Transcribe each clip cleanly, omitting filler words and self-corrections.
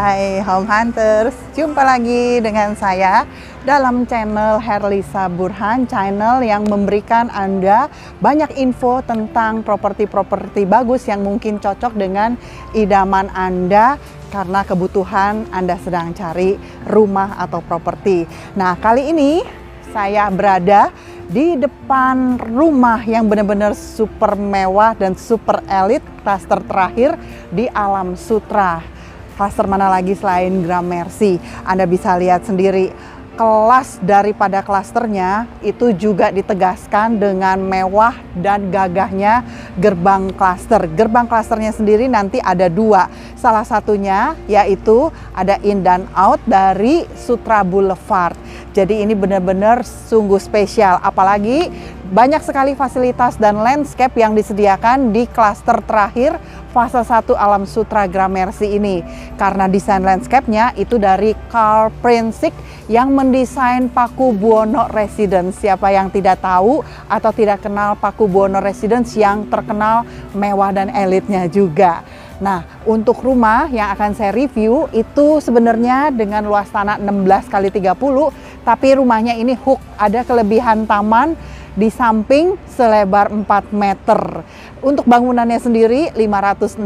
Hai Home Hunters, jumpa lagi dengan saya dalam channel Herlisa Burhan, channel yang memberikan Anda banyak info tentang properti-properti bagus yang mungkin cocok dengan idaman Anda karena kebutuhan Anda sedang cari rumah atau properti. Nah, kali ini saya berada di depan rumah yang benar-benar super mewah dan super elit, klaster terakhir di Alam Sutera. Klaster mana lagi selain Gramercy? Anda bisa lihat sendiri, kelas daripada klasternya itu juga ditegaskan dengan mewah dan gagahnya gerbang klaster. Gerbang klasternya sendiri nanti ada dua. Salah satunya yaitu ada in dan out dari Sutra Boulevard. Jadi ini benar-benar sungguh spesial. Apalagi banyak sekali fasilitas dan landscape yang disediakan di klaster terakhir fase 1 Alam Sutera Gramercy ini. Karena desain landscape-nya itu dari Carl Prinsik yang mendesain Paku Buwono Residence. Siapa yang tidak tahu atau tidak kenal Paku Buwono Residence yang terkenal mewah dan elitnya juga. Nah, untuk rumah yang akan saya review itu sebenarnya dengan luas tanah 16 kali 30, tapi rumahnya ini hook, ada kelebihan taman di samping selebar 4 meter. Untuk bangunannya sendiri 568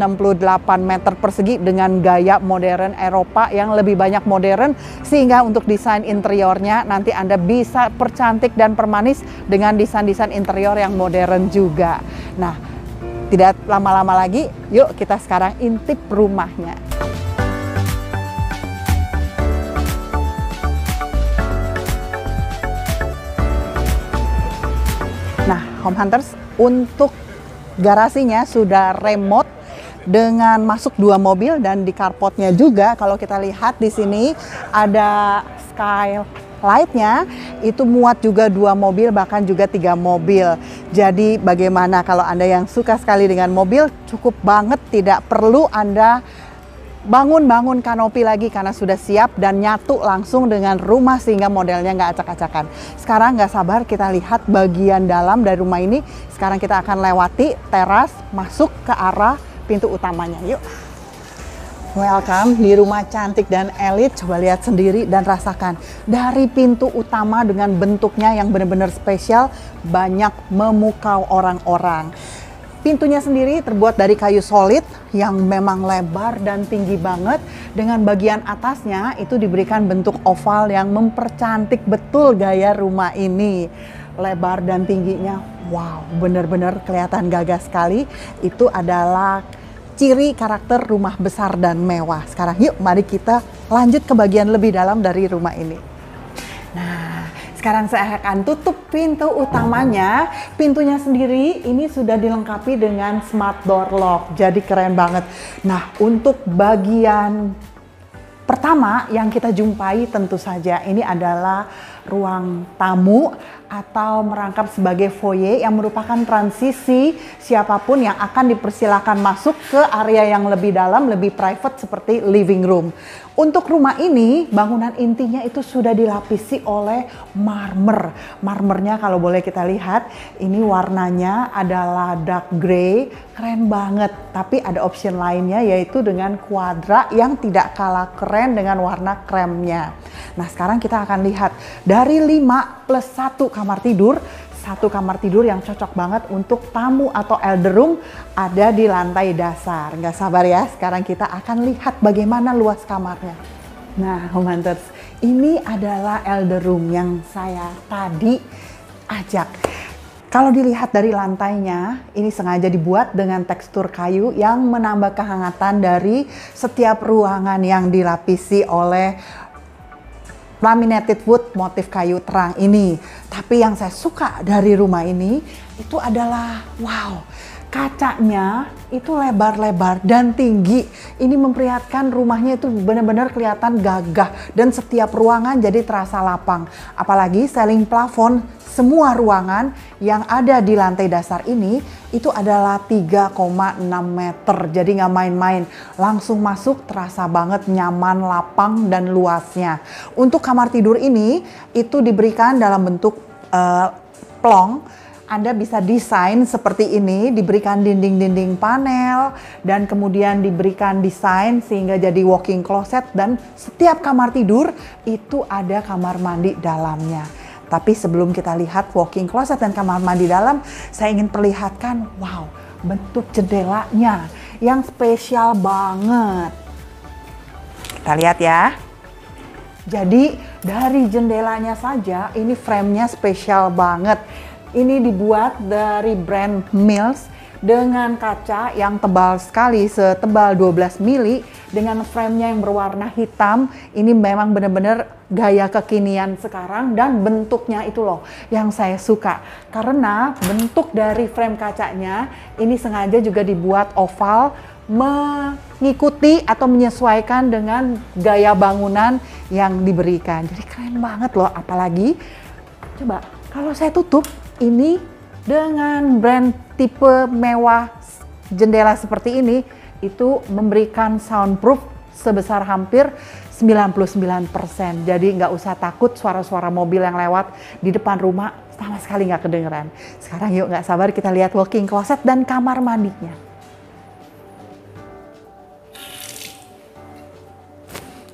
meter persegi dengan gaya modern Eropa yang lebih banyak modern, sehingga untuk desain interiornya nanti Anda bisa percantik dan permanis dengan desain-desain interior yang modern juga. Nah, tidak lama-lama lagi, yuk kita sekarang intip rumahnya. Nah, Home Hunters, untuk garasinya sudah remote dengan masuk 2 mobil dan di carportnya juga kalau kita lihat di sini ada skylightnya itu muat juga 2 mobil bahkan juga 3 mobil. Jadi bagaimana kalau Anda yang suka sekali dengan mobil, cukup banget, tidak perlu Anda bangun-bangun kanopi lagi karena sudah siap dan nyatu langsung dengan rumah sehingga modelnya nggak acak-acakan. Sekarang nggak sabar kita lihat bagian dalam dari rumah ini. Sekarang kita akan lewati teras masuk ke arah pintu utamanya. Yuk. Welcome di rumah cantik dan elit. Coba lihat sendiri dan rasakan. Dari pintu utama dengan bentuknya yang benar-benar spesial, banyak memukau orang-orang. Pintunya sendiri terbuat dari kayu solid yang memang lebar dan tinggi banget. Dengan bagian atasnya itu diberikan bentuk oval yang mempercantik betul gaya rumah ini. Lebar dan tingginya, wow, benar-benar kelihatan gagah sekali. Itu adalah ciri karakter rumah besar dan mewah. Sekarang yuk mari kita lanjut ke bagian lebih dalam dari rumah ini. Nah, sekarang saya akan tutup pintu utamanya. Pintunya sendiri ini sudah dilengkapi dengan smart door lock. Jadi keren banget. Nah, untuk bagian pertama yang kita jumpai tentu saja ini adalah ruang tamu atau merangkap sebagai foyer yang merupakan transisi siapapun yang akan dipersilakan masuk ke area yang lebih dalam, lebih private seperti living room. Untuk rumah ini, bangunan intinya itu sudah dilapisi oleh marmer. Marmernya kalau boleh kita lihat, ini warnanya adalah dark grey, keren banget. Tapi ada option lainnya yaitu dengan kuadra yang tidak kalah keren dengan warna kremnya. Nah, sekarang kita akan lihat dari 5 plus 1 kamar tidur, 1 kamar tidur yang cocok banget untuk tamu atau elder room ada di lantai dasar. Nggak sabar ya, sekarang kita akan lihat bagaimana luas kamarnya. Nah, Home Hunters, ini adalah elder room yang saya tadi ajak. Kalau dilihat dari lantainya, ini sengaja dibuat dengan tekstur kayu yang menambah kehangatan dari setiap ruangan yang dilapisi oleh laminated wood motif kayu terang ini. Tapi yang saya suka dari rumah ini itu adalah wow, kacanya itu lebar-lebar dan tinggi. Ini memperlihatkan rumahnya itu benar-benar kelihatan gagah dan setiap ruangan jadi terasa lapang. Apalagi ceiling plafon semua ruangan yang ada di lantai dasar ini itu adalah 3,6 meter. Jadi nggak main-main. Langsung masuk terasa banget nyaman, lapang dan luasnya. Untuk kamar tidur ini itu diberikan dalam bentuk plong Anda bisa desain seperti ini, diberikan dinding-dinding panel, dan kemudian diberikan desain sehingga jadi walk-in closet, dan setiap kamar tidur itu ada kamar mandi dalamnya. Tapi sebelum kita lihat walk-in closet dan kamar mandi dalam, saya ingin perlihatkan, wow, bentuk jendelanya yang spesial banget. Kita lihat ya. Jadi dari jendelanya saja, ini frame-nya spesial banget. Ini dibuat dari brand Mills dengan kaca yang tebal sekali, setebal 12 mili dengan frame-nya yang berwarna hitam. Ini memang benar-benar gaya kekinian sekarang, dan bentuknya itu loh yang saya suka. Karena bentuk dari frame kacanya ini sengaja juga dibuat oval, mengikuti atau menyesuaikan dengan gaya bangunan yang diberikan. Jadi keren banget loh, apalagi coba kalau saya tutup ini dengan brand tipe mewah jendela seperti ini, itu memberikan soundproof sebesar hampir 99%. Jadi nggak usah takut suara-suara mobil yang lewat di depan rumah, sama sekali nggak kedengeran. Sekarang yuk, nggak sabar kita lihat walk-in closet dan kamar mandinya.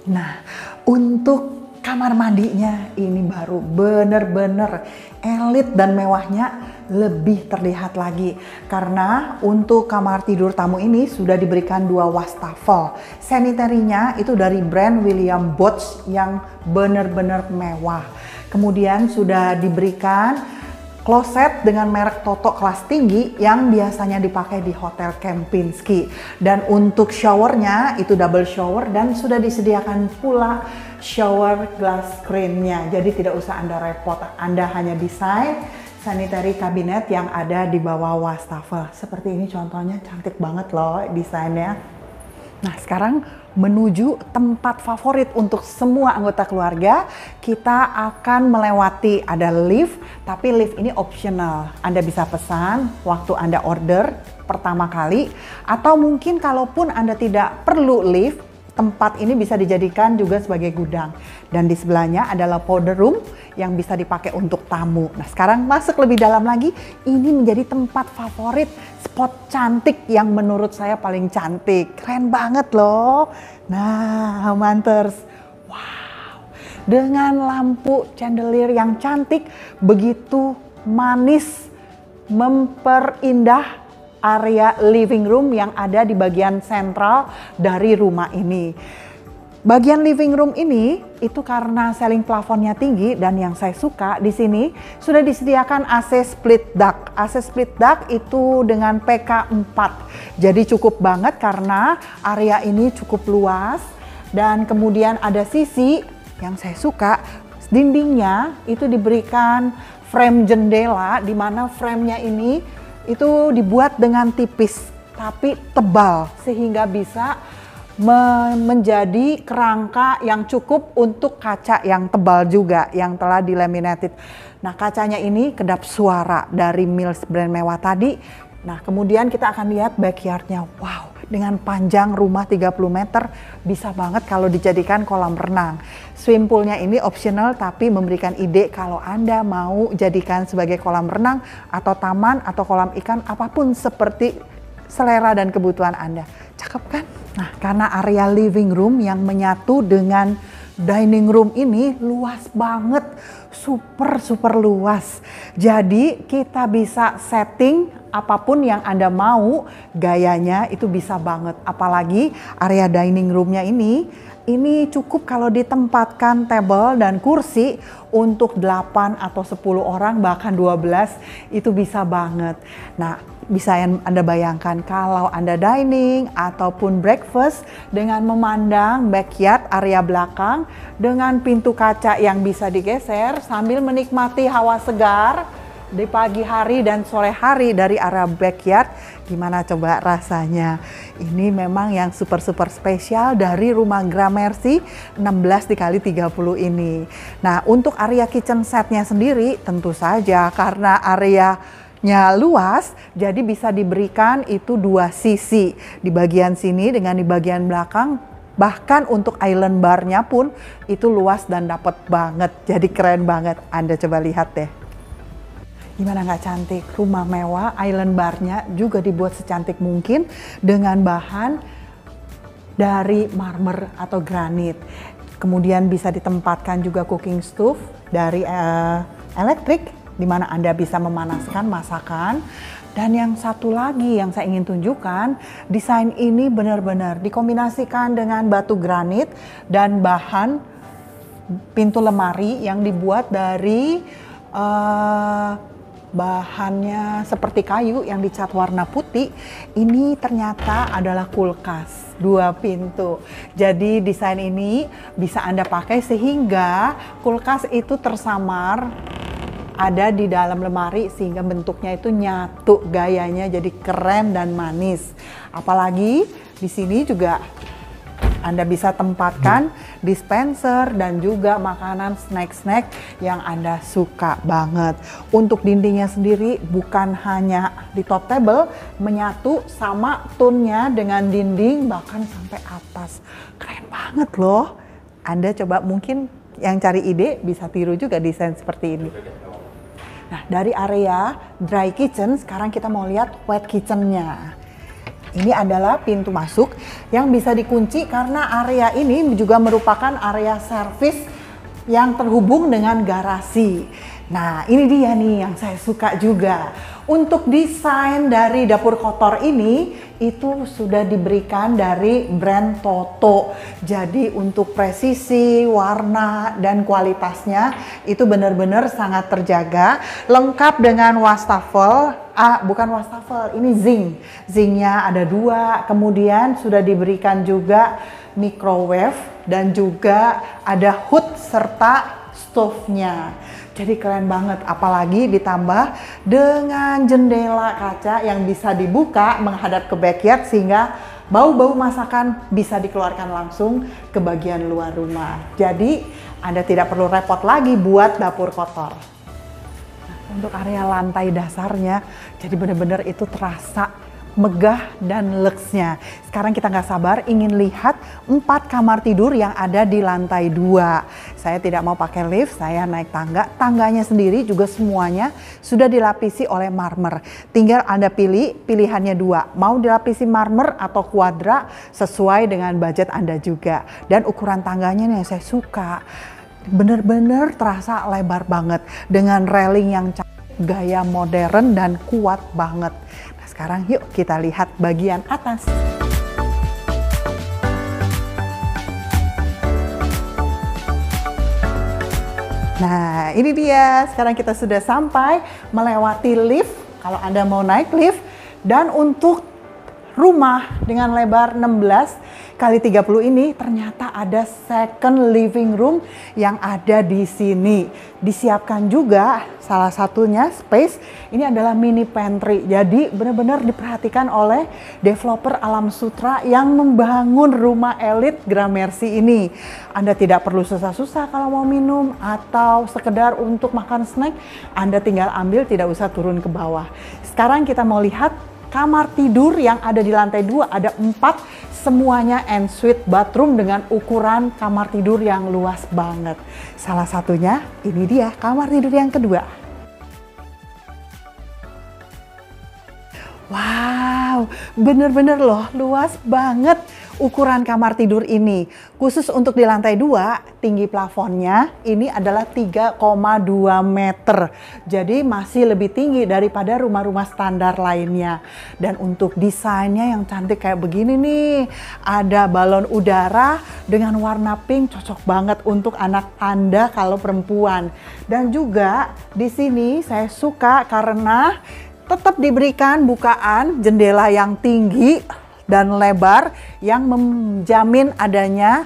Nah, untuk kamar mandinya ini baru bener-bener elit dan mewahnya lebih terlihat lagi. Karena untuk kamar tidur tamu ini sudah diberikan 2 wastafel. Sanitary-nya itu dari brand William Bosch yang bener-bener mewah. Kemudian sudah diberikan kloset dengan merek Toto kelas tinggi yang biasanya dipakai di Hotel Kempinski. Dan untuk showernya itu double shower dan sudah disediakan pula shower glass screen-nya. Jadi tidak usah Anda repot, Anda hanya desain sanitary cabinet yang ada di bawah wastafel. Seperti ini contohnya, cantik banget loh desainnya. Nah, sekarang menuju tempat favorit untuk semua anggota keluarga. Kita akan melewati, ada lift, tapi lift ini optional. Anda bisa pesan waktu Anda order pertama kali, atau mungkin kalaupun Anda tidak perlu lift, tempat ini bisa dijadikan juga sebagai gudang. Dan di sebelahnya adalah powder room yang bisa dipakai untuk tamu. Nah, sekarang masuk lebih dalam lagi, ini menjadi tempat favorit, spot cantik yang menurut saya paling cantik. Keren banget loh. Nah, Homehunterz, wow. Dengan lampu chandelier yang cantik, begitu manis, memperindah area living room yang ada di bagian sentral dari rumah ini. Bagian living room ini itu karena ceiling plafonnya tinggi, dan yang saya suka di sini sudah disediakan AC split duct. AC split duct itu dengan PK4. Jadi cukup banget karena area ini cukup luas, dan kemudian ada sisi yang saya suka, dindingnya itu diberikan frame jendela, di mana frame-nya ini itu dibuat dengan tipis tapi tebal sehingga bisa menjadi kerangka yang cukup untuk kaca yang tebal juga yang telah dilaminated. Nah, kacanya ini kedap suara dari Mills brand mewah tadi. Nah, kemudian kita akan lihat backyardnya. Wow, dengan panjang rumah 30 meter, bisa banget kalau dijadikan kolam renang. Swimming poolnya ini optional, tapi memberikan ide kalau Anda mau jadikan sebagai kolam renang atau taman atau kolam ikan, apapun seperti selera dan kebutuhan Anda. Cakep kan? Nah, karena area living room yang menyatu dengan dining room ini luas banget, super luas. Jadi kita bisa setting apapun yang Anda mau, gayanya itu bisa banget. Apalagi area dining roomnya ini cukup kalau ditempatkan table dan kursi untuk 8 atau 10 orang, bahkan 12, itu bisa banget. Nah, bisa Anda bayangkan kalau Anda dining ataupun breakfast dengan memandang backyard area belakang dengan pintu kaca yang bisa digeser sambil menikmati hawa segar di pagi hari dan sore hari dari area backyard. Gimana coba rasanya? Ini memang yang super spesial dari rumah Gramercy 16 dikali 30 ini. Nah, untuk area kitchen setnya sendiri tentu saja karena areanya luas, jadi bisa diberikan itu 2 sisi. Di bagian sini dengan di bagian belakang, bahkan untuk island bar-nya pun itu luas dan dapat banget. Jadi keren banget. Anda coba lihat deh. Gimana nggak cantik? Rumah mewah, island bar-nya juga dibuat secantik mungkin dengan bahan dari marmer atau granit. Kemudian bisa ditempatkan juga cooking stove dari elektrik, di mana Anda bisa memanaskan masakan. Dan yang satu lagi yang saya ingin tunjukkan, desain ini benar-benar dikombinasikan dengan batu granit dan bahan pintu lemari yang dibuat dari bahannya seperti kayu yang dicat warna putih. Ini ternyata adalah kulkas 2 pintu. Jadi desain ini bisa Anda pakai sehingga kulkas itu tersamar ada di dalam lemari sehingga bentuknya itu nyatu, gayanya jadi keren dan manis. Apalagi di sini juga Anda bisa tempatkan dispenser dan juga makanan snack-snack yang Anda suka banget. Untuk dindingnya sendiri bukan hanya di top table, menyatu sama tone-nya dengan dinding bahkan sampai atas. Keren banget loh. Anda coba mungkin yang cari ide bisa tiru juga desain seperti ini. Nah, dari area dry kitchen sekarang kita mau lihat wet kitchen-nya. Ini adalah pintu masuk yang bisa dikunci karena area ini juga merupakan area servis yang terhubung dengan garasi. Nah, ini dia nih yang saya suka juga. Untuk desain dari dapur kotor ini itu sudah diberikan dari brand Toto. Jadi untuk presisi, warna, dan kualitasnya itu benar-benar sangat terjaga. Lengkap dengan wastafel. Bukan wastafel, ini zinc. Zincnya ada 2, kemudian sudah diberikan juga microwave dan juga ada hood serta stove-nya. Jadi keren banget, apalagi ditambah dengan jendela kaca yang bisa dibuka menghadap ke backyard sehingga bau-bau masakan bisa dikeluarkan langsung ke bagian luar rumah. Jadi Anda tidak perlu repot lagi buat dapur kotor. Nah, untuk area lantai dasarnya, jadi benar-benar itu terasa megah dan luxnya. Sekarang kita nggak sabar ingin lihat 4 kamar tidur yang ada di lantai 2. Saya tidak mau pakai lift, saya naik tangga. Tangganya sendiri juga semuanya sudah dilapisi oleh marmer. Tinggal Anda pilih, pilihannya 2. Mau dilapisi marmer atau kuadra sesuai dengan budget Anda juga. Dan ukuran tangganya nih yang saya suka. Bener-bener terasa lebar banget dengan railing yang cantik, gaya modern dan kuat banget. Sekarang yuk kita lihat bagian atas. Nah, ini dia. Sekarang kita sudah sampai melewati lift. Kalau Anda mau naik lift, dan untuk rumah dengan lebar 16 kali 30 ini ternyata ada second living room yang ada di sini. Disiapkan juga salah satunya space ini adalah mini pantry. Jadi benar-benar diperhatikan oleh developer Alam Sutra yang membangun rumah elit Gramercy ini. Anda tidak perlu susah-susah kalau mau minum atau sekedar untuk makan snack. Anda tinggal ambil, tidak usah turun ke bawah. Sekarang kita mau lihat kamar tidur yang ada di lantai 2, ada 4, semuanya ensuite bathroom dengan ukuran kamar tidur yang luas banget. Salah satunya ini dia kamar tidur yang kedua. Wow, bener-bener loh luas banget ukuran kamar tidur ini. Khusus untuk di lantai 2, tinggi plafonnya ini adalah 3,2 meter. Jadi masih lebih tinggi daripada rumah-rumah standar lainnya. Dan untuk desainnya yang cantik kayak begini nih, ada balon udara dengan warna pink, cocok banget untuk anak Anda kalau perempuan. Dan juga di sini saya suka karena tetap diberikan bukaan jendela yang tinggi dan lebar yang menjamin adanya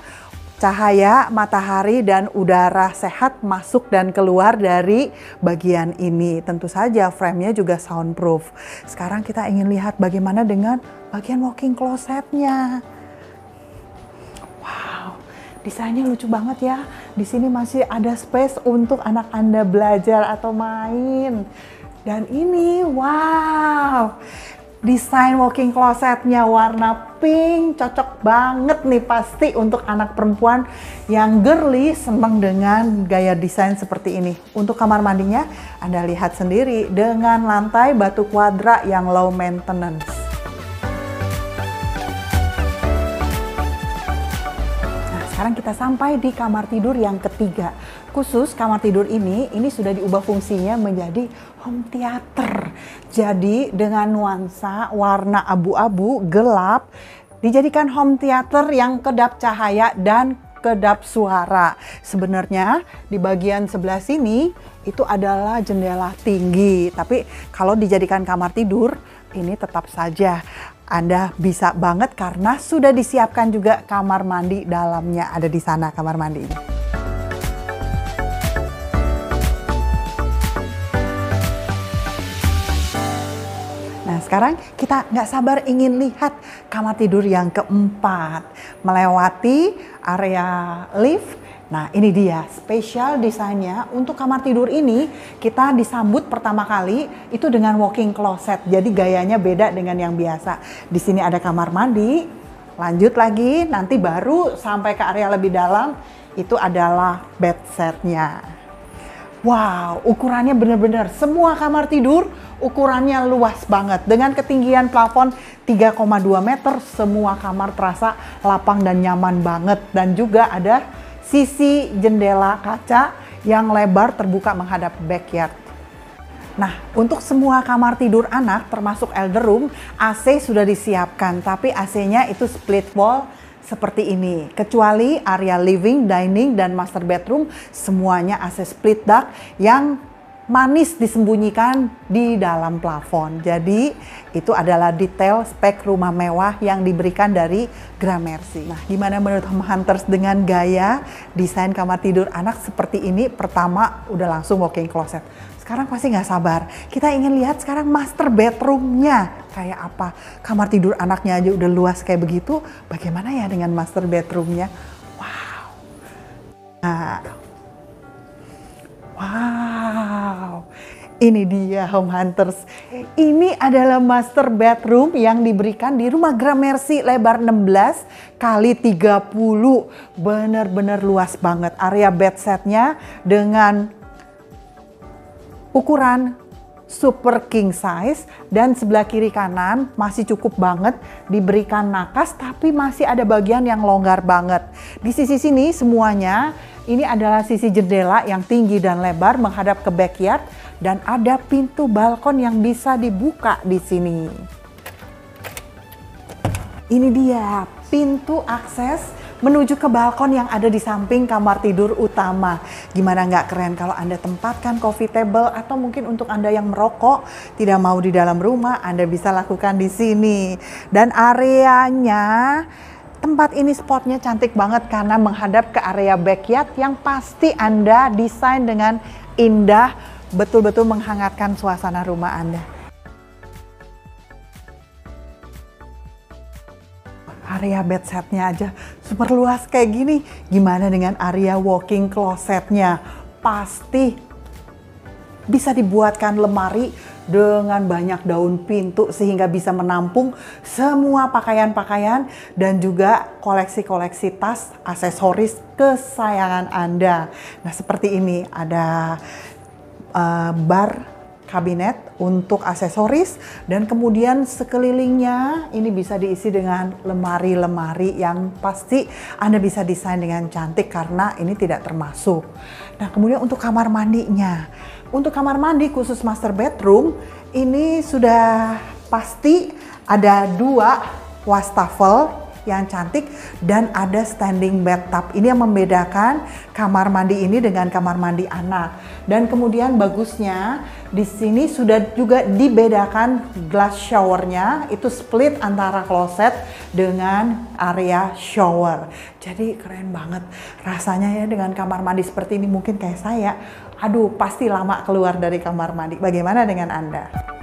cahaya matahari dan udara sehat masuk dan keluar dari bagian ini. Tentu saja frame-nya juga soundproof. Sekarang kita ingin lihat bagaimana dengan bagian walk-in closet-nya. Wow, desainnya lucu banget ya. Di sini masih ada space untuk anak Anda belajar atau main. Dan ini, wow, Desain walk-in closetnya warna pink, cocok banget nih pasti untuk anak perempuan yang girly, seneng dengan gaya desain seperti ini. Untuk kamar mandinya, Anda lihat sendiri dengan lantai batu kuadra yang low maintenance. Nah, sekarang kita sampai di kamar tidur yang ketiga. Khusus kamar tidur ini sudah diubah fungsinya menjadi home theater. Jadi dengan nuansa warna abu-abu gelap, dijadikan home theater yang kedap cahaya dan kedap suara. Sebenarnya di bagian sebelah sini itu adalah jendela tinggi, tapi kalau dijadikan kamar tidur ini tetap saja Anda bisa banget karena sudah disiapkan juga kamar mandi dalamnya, ada di sana kamar mandi ini. Nah, sekarang kita nggak sabar ingin lihat kamar tidur yang keempat. Melewati area lift. Nah, ini dia spesial desainnya. Untuk kamar tidur ini, kita disambut pertama kali itu dengan walk-in closet. Jadi gayanya beda dengan yang biasa. Di sini ada kamar mandi. Lanjut lagi, nanti baru sampai ke area lebih dalam. Itu adalah bed setnya. Wow, ukurannya benar-benar semua kamar tidur ukurannya luas banget. Dengan ketinggian plafon 3,2 meter, semua kamar terasa lapang dan nyaman banget. Dan juga ada sisi jendela kaca yang lebar terbuka menghadap backyard. Nah, untuk semua kamar tidur anak termasuk elder room, AC sudah disiapkan, tapi AC-nya itu split wall seperti ini. Kecuali area living, dining, dan master bedroom, semuanya AC split duct yang manis disembunyikan di dalam plafon. Jadi itu adalah detail spek rumah mewah yang diberikan dari Gramercy. Nah, gimana menurut Home Hunters dengan gaya desain kamar tidur anak seperti ini? Pertama udah langsung walk-in closet. Sekarang pasti nggak sabar. Kita ingin lihat sekarang master bedroomnya kayak apa. Kamar tidur anaknya aja udah luas kayak begitu. Bagaimana ya dengan master bedroomnya? Wow. Nah. Wow, ini dia Home Hunters. Ini adalah master bedroom yang diberikan di rumah Gramercy lebar 16 kali 30. Benar-benar luas banget. Area bed setnya dengan ukuran super king size dan sebelah kiri kanan masih cukup banget diberikan nakas, tapi masih ada bagian yang longgar banget. Di sisi sini semuanya ini adalah sisi jendela yang tinggi dan lebar menghadap ke backyard dan ada pintu balkon yang bisa dibuka di sini. Ini dia pintu akses menuju ke balkon yang ada di samping kamar tidur utama. Gimana nggak keren kalau Anda tempatkan coffee table atau mungkin untuk Anda yang merokok tidak mau di dalam rumah, Anda bisa lakukan di sini. Dan areanya, tempat ini spotnya cantik banget karena menghadap ke area backyard yang pasti Anda desain dengan indah, betul-betul menghangatkan suasana rumah Anda. Area bed setnya aja super luas kayak gini. Gimana dengan area walk-in closetnya? Pasti bisa dibuatkan lemari dengan banyak daun pintu sehingga bisa menampung semua pakaian-pakaian dan juga koleksi-koleksi tas, aksesoris kesayangan Anda. Nah, seperti ini ada bar kabinet untuk aksesoris dan kemudian sekelilingnya ini bisa diisi dengan lemari-lemari yang pasti Anda bisa desain dengan cantik karena ini tidak termasuk. Nah, kemudian untuk kamar mandinya. Untuk kamar mandi khusus master bedroom ini sudah pasti ada 2 wastafel yang cantik dan ada standing bathtub. Ini yang membedakan kamar mandi ini dengan kamar mandi anak. Dan kemudian bagusnya di sini sudah juga dibedakan glass showernya, itu split antara kloset dengan area shower. Jadi keren banget rasanya ya dengan kamar mandi seperti ini. Mungkin kayak saya, aduh pasti lama keluar dari kamar mandi. Bagaimana dengan Anda?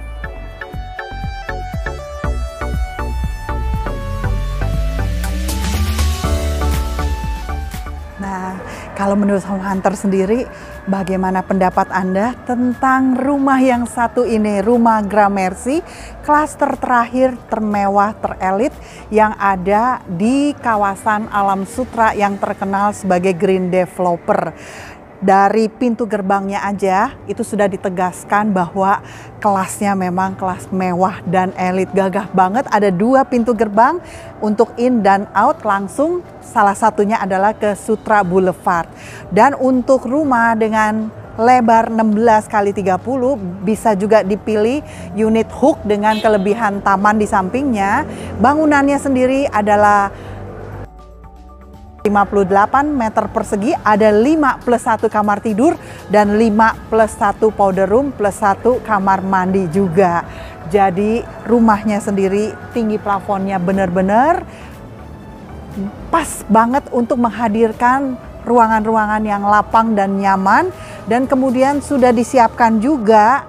Kalau menurut Home Hunter sendiri, bagaimana pendapat Anda tentang rumah yang satu ini, rumah Gramercy, klaster terakhir termewah, terelit yang ada di kawasan Alam Sutera yang terkenal sebagai green developer. Dari pintu gerbangnya aja itu sudah ditegaskan bahwa kelasnya memang kelas mewah dan elit, gagah banget. Ada 2 pintu gerbang untuk in dan out langsung, salah satunya adalah ke Sutra Boulevard. Dan untuk rumah dengan lebar 16 kali 30 bisa juga dipilih unit hook dengan kelebihan taman di sampingnya. Bangunannya sendiri adalah 58 meter persegi, ada 5 plus 1 kamar tidur dan 5 plus 1 powder room plus 1 kamar mandi juga. Jadi rumahnya sendiri tinggi plafonnya benar-benar pas banget untuk menghadirkan ruangan-ruangan yang lapang dan nyaman. Dan kemudian sudah disiapkan juga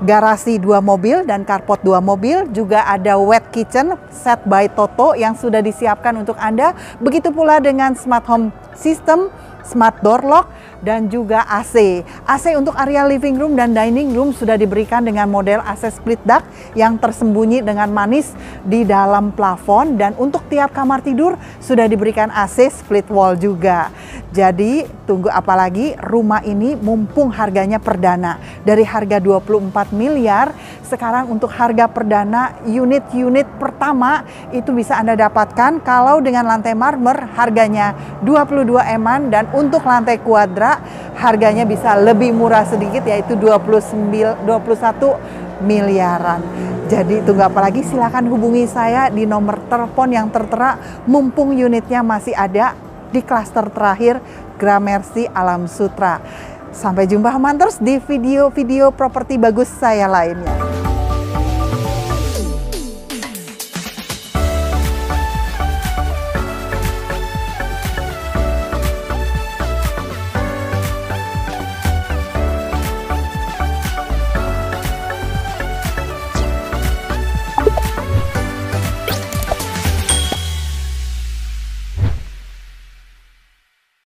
garasi 2 mobil dan carport 2 mobil, juga ada wet kitchen set by Toto yang sudah disiapkan untuk Anda. Begitu pula dengan smart home system, smart door lock, dan juga AC. AC untuk area living room dan dining room sudah diberikan dengan model AC split duct yang tersembunyi dengan manis di dalam plafon. Dan untuk tiap kamar tidur sudah diberikan AC split wall juga. Jadi tunggu apa lagi, rumah ini mumpung harganya perdana. Dari harga 24 miliar, sekarang untuk harga perdana unit-unit pertama itu bisa Anda dapatkan kalau dengan lantai marmer harganya 22 M-an, dan untuk lantai kuadra harganya bisa lebih murah sedikit yaitu 21 miliaran. Jadi tunggu apa lagi, silakan hubungi saya di nomor telepon yang tertera mumpung unitnya masih ada di klaster terakhir Gramercy Alam Sutera. Sampai jumpa Home Hunters di video-video properti bagus saya lainnya.